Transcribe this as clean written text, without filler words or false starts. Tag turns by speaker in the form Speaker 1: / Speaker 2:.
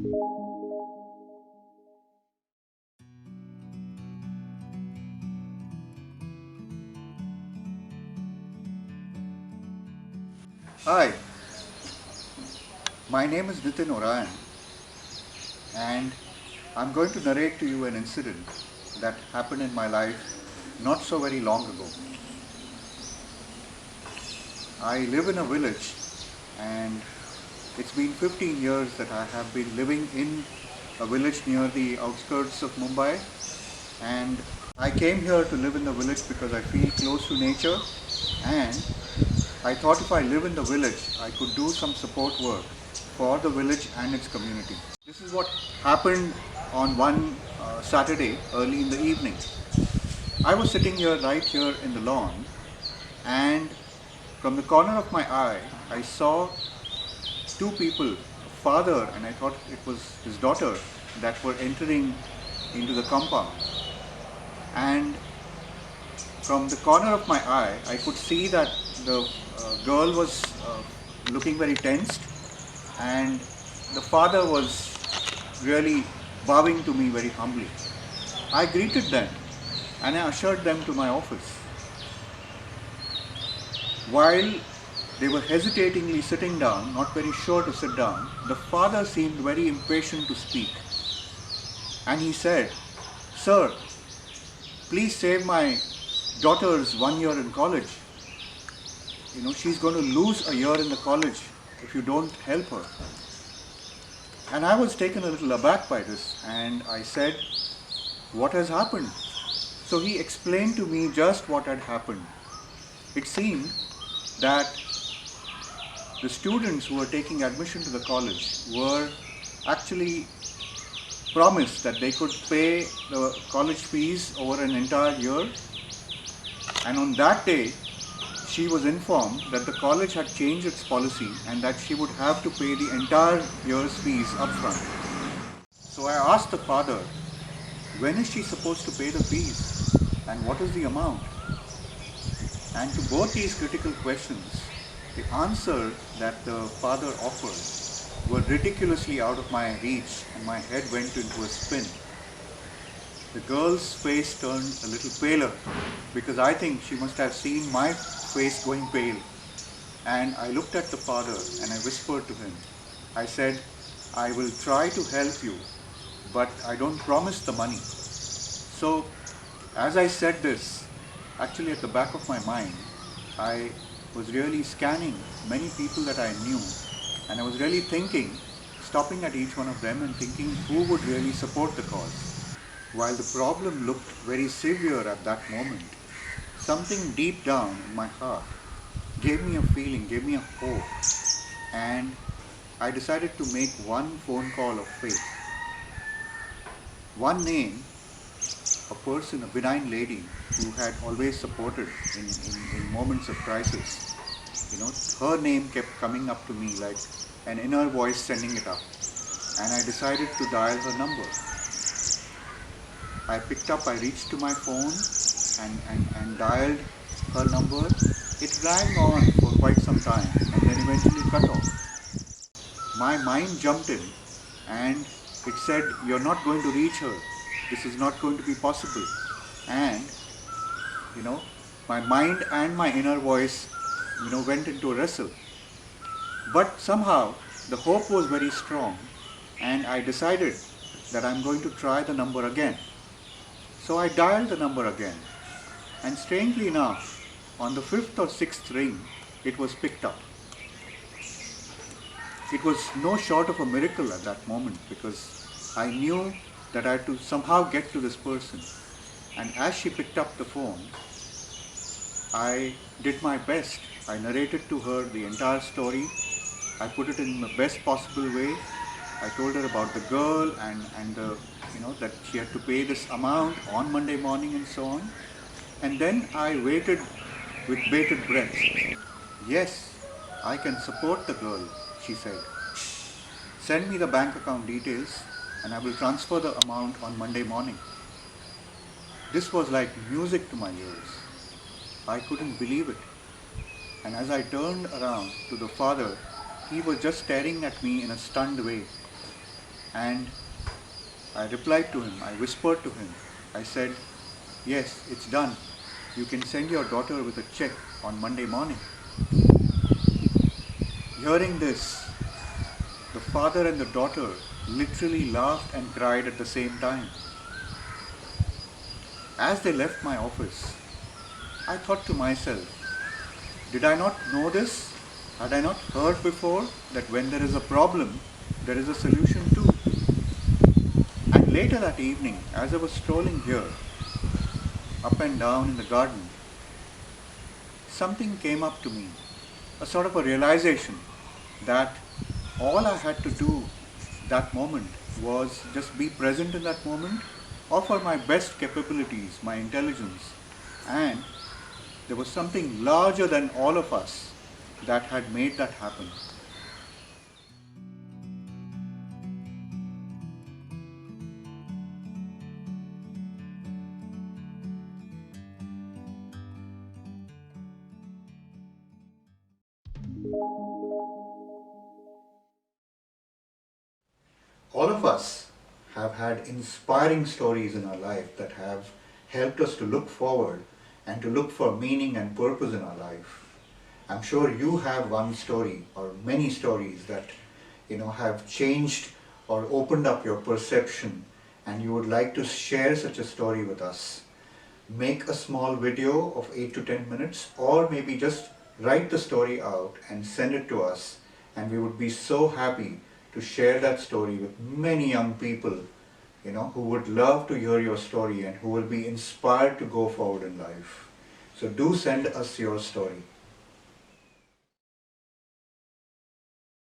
Speaker 1: Hi, my name is Nitin Orayan, and I'm going to narrate to you an incident that happened in my life not so very long ago. I live in a village, and it's been 15 years that I have been living in a village near the outskirts of Mumbai, and I came here to live in the village because I feel close to nature, and I thought if I live in the village, I could do some support work for the village and its community. This is what happened on one Saturday early in the evening. I was sitting here right here in the lawn, and from the corner of my eye, I saw two people, a father and I thought it was his daughter, that were entering into the compound. And from the corner of my eye, I could see that the girl was looking very tensed, and the father was really bowing to me very humbly. I greeted them and I ushered them to my office. While they were hesitatingly sitting down, not very sure to sit down, the father seemed very impatient to speak. And he said, "Sir, please save my daughter's 1 year in college. She's going to lose a year in the college if you don't help her." And I was taken a little aback by this, and I said, "What has happened?" So he explained to me just what had happened. It seemed that the students who were taking admission to the college were actually promised that they could pay the college fees over an entire year, and on that day she was informed that the college had changed its policy and that she would have to pay the entire year's fees upfront. So I asked the father, when is she supposed to pay the fees and what is the amount? And to both these critical questions, the answer that the father offered were ridiculously out of my reach, and my head went into a spin. The girl's face turned a little paler because I think she must have seen my face going pale. And I looked at the father and I whispered to him. I said, "I will try to help you, but I don't promise the money." So, as I said this, actually at the back of my mind, I was really scanning many people that I knew, and I was really thinking, stopping at each one of them and thinking who would really support the cause. While the problem looked very severe at that moment, something deep down in my heart gave me a feeling, gave me a hope, and I decided to make one phone call of faith. One name, a person, a benign lady who had always supported in moments of crisis. Her name kept coming up to me like an inner voice sending it up. And I decided to dial her number. I picked up, I reached to my phone and dialed her number. It rang on for quite some time and then eventually cut off. My mind jumped in and it said, "You're not going to reach her. This is not going to be possible." And, you know, my mind and my inner voice, went into a wrestle. But somehow the hope was very strong and I decided that I'm going to try the number again. So I dialed the number again, and strangely enough, on the fifth or sixth ring, it was picked up. It was no short of a miracle at that moment because I knew that I had to somehow get to this person. And as she picked up the phone, I did my best. I narrated to her the entire story. I put it in the best possible way. I told her about the girl and that she had to pay this amount on Monday morning and so on. And then I waited with bated breath. "Yes, I can support the girl," she said. "Send me the bank account details and I will transfer the amount on Monday morning." This was like music to my ears. I couldn't believe it. And as I turned around to the father, he was just staring at me in a stunned way. And I replied to him, I whispered to him, I said, yes, it's done. You can send your daughter with a check on Monday morning. Hearing this, the father and the daughter literally laughed and cried at the same time. As they left my office, I thought to myself, did I not know this? Had I not heard before that when there is a problem, there is a solution too? And later that evening, as I was strolling here, up and down in the garden, something came up to me, a sort of a realization that all I had to do that moment was just be present in that moment, offer my best capabilities, my intelligence, and there was something larger than all of us that had made that happen. All of us have had inspiring stories in our life that have helped us to look forward and to look for meaning and purpose in our life. I'm sure you have one story or many stories that have changed or opened up your perception, and you would like to share such a story with us. Make a small video of 8 to 10 minutes, or maybe just write the story out and send it to us, and we would be so happy to share that story with many young people who would love to hear your story and who will be inspired to go forward in life. So do send us your story.